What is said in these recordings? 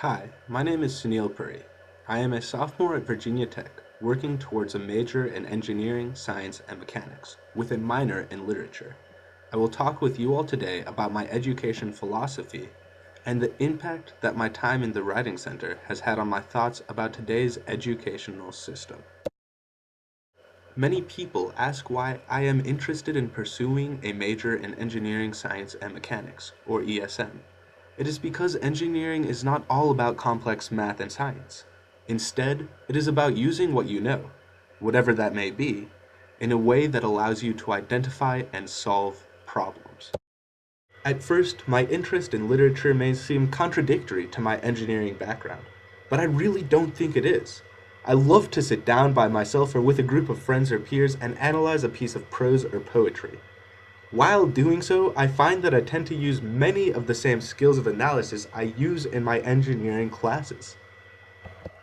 Hi, my name is Sunil Puri. I am a sophomore at Virginia Tech, working towards a major in engineering, science, and mechanics, with a minor in literature. I will talk with you all today about my education philosophy and the impact that my time in the Writing Center has had on my thoughts about today's educational system. Many people ask why I am interested in pursuing a major in engineering, science, and mechanics, or ESM. It is because engineering is not all about complex math and science. Instead, it is about using what you know, whatever that may be, in a way that allows you to identify and solve problems. At first, my interest in literature may seem contradictory to my engineering background, but I really don't think it is. I love to sit down by myself or with a group of friends or peers and analyze a piece of prose or poetry. While doing so, I find that I tend to use many of the same skills of analysis I use in my engineering classes.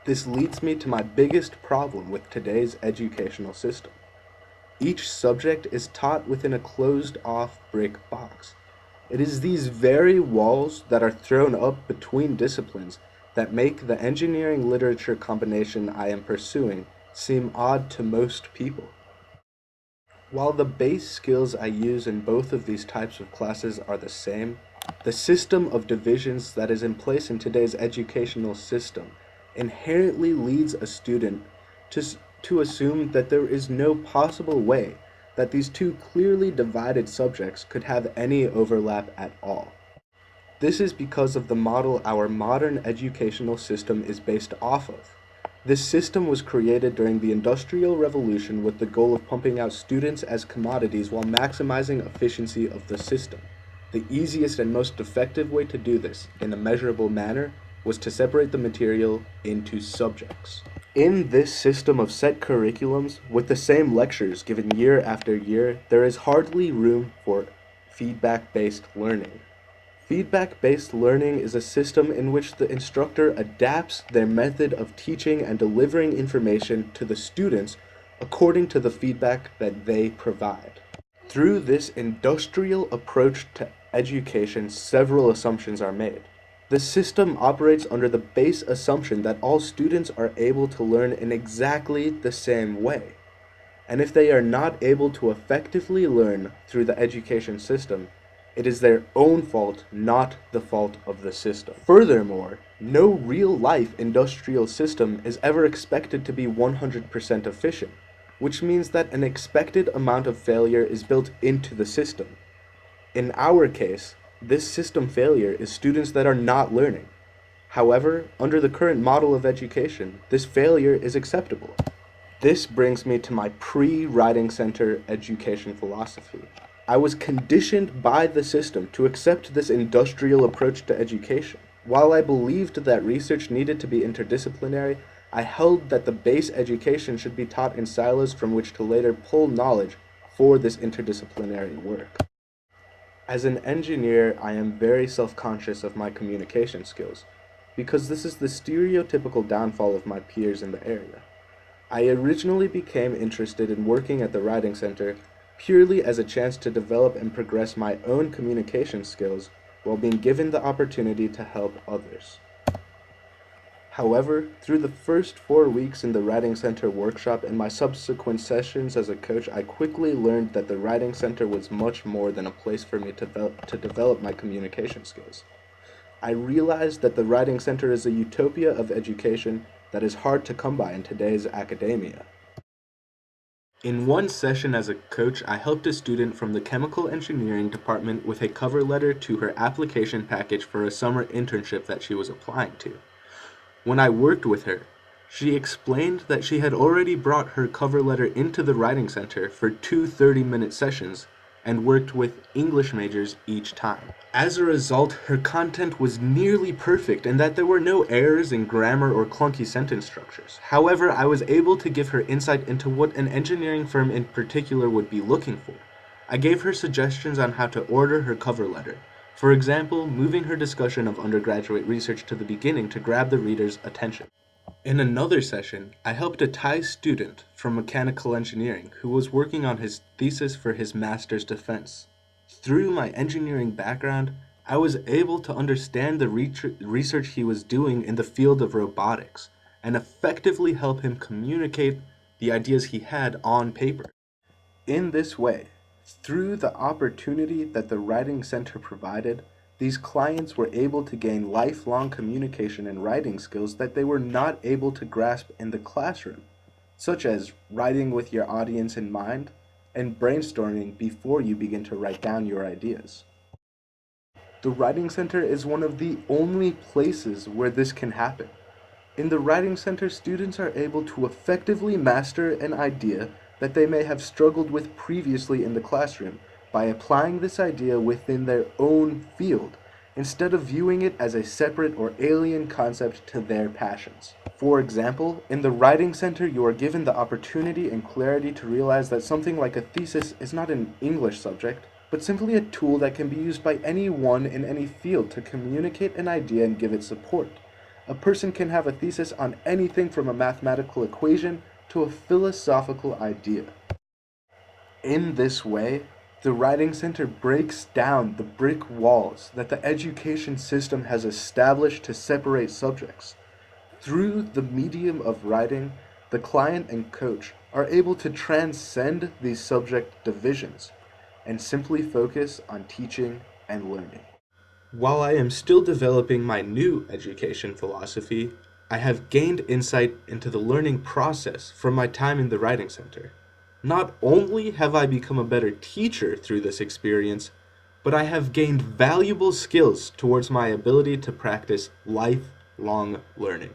This leads me to my biggest problem with today's educational system. Each subject is taught within a closed-off brick box. It is these very walls that are thrown up between disciplines that make the engineering literature combination I am pursuing seem odd to most people. While the base skills I use in both of these types of classes are the same, the system of divisions that is in place in today's educational system inherently leads a student to assume that there is no possible way that these two clearly divided subjects could have any overlap at all. This is because of the model our modern educational system is based off of. This system was created during the Industrial Revolution with the goal of pumping out students as commodities while maximizing efficiency of the system. The easiest and most effective way to do this, in a measurable manner, was to separate the material into subjects. In this system of set curriculums, with the same lectures given year after year, there is hardly room for feedback-based learning. Feedback-based learning is a system in which the instructor adapts their method of teaching and delivering information to the students according to the feedback that they provide. Through this industrial approach to education, several assumptions are made. The system operates under the base assumption that all students are able to learn in exactly the same way. And if they are not able to effectively learn through the education system, it is their own fault, not the fault of the system. Furthermore, no real-life industrial system is ever expected to be 100% efficient, which means that an expected amount of failure is built into the system. In our case, this system failure is students that are not learning. However, under the current model of education, this failure is acceptable. This brings me to my pre-Writing Center education philosophy. I was conditioned by the system to accept this industrial approach to education. While I believed that research needed to be interdisciplinary, I held that the base education should be taught in silos from which to later pull knowledge for this interdisciplinary work. As an engineer, I am very self-conscious of my communication skills, because this is the stereotypical downfall of my peers in the area. I originally became interested in working at the Writing Center purely as a chance to develop and progress my own communication skills while being given the opportunity to help others. However, through the first 4 weeks in the Writing Center workshop and my subsequent sessions as a coach, I quickly learned that the Writing Center was much more than a place for me to develop my communication skills. I realized that the Writing Center is a utopia of education that is hard to come by in today's academia. In one session as a coach, I helped a student from the chemical engineering department with a cover letter to her application package for a summer internship that she was applying to. When I worked with her, she explained that she had already brought her cover letter into the Writing Center for two 30-minute sessions and worked with English majors each time. As a result, her content was nearly perfect in that there were no errors in grammar or clunky sentence structures. However, I was able to give her insight into what an engineering firm in particular would be looking for. I gave her suggestions on how to order her cover letter. For example, moving her discussion of undergraduate research to the beginning to grab the reader's attention. In another session, I helped a Thai student from mechanical engineering who was working on his thesis for his master's defense. Through my engineering background, I was able to understand the research he was doing in the field of robotics and effectively help him communicate the ideas he had on paper. In this way, through the opportunity that the Writing Center provided, these clients were able to gain lifelong communication and writing skills that they were not able to grasp in the classroom, such as writing with your audience in mind and brainstorming before you begin to write down your ideas. The Writing Center is one of the only places where this can happen. In the Writing Center, students are able to effectively master an idea that they may have struggled with previously in the classroom by applying this idea within their own field, instead of viewing it as a separate or alien concept to their passions. For example, in the Writing Center, you are given the opportunity and clarity to realize that something like a thesis is not an English subject, but simply a tool that can be used by anyone in any field to communicate an idea and give it support. A person can have a thesis on anything from a mathematical equation to a philosophical idea. In this way, the Writing Center breaks down the brick walls that the education system has established to separate subjects. Through the medium of writing, the client and coach are able to transcend these subject divisions and simply focus on teaching and learning. While I am still developing my new education philosophy, I have gained insight into the learning process from my time in the Writing Center. Not only have I become a better teacher through this experience, but I have gained valuable skills towards my ability to practice lifelong learning.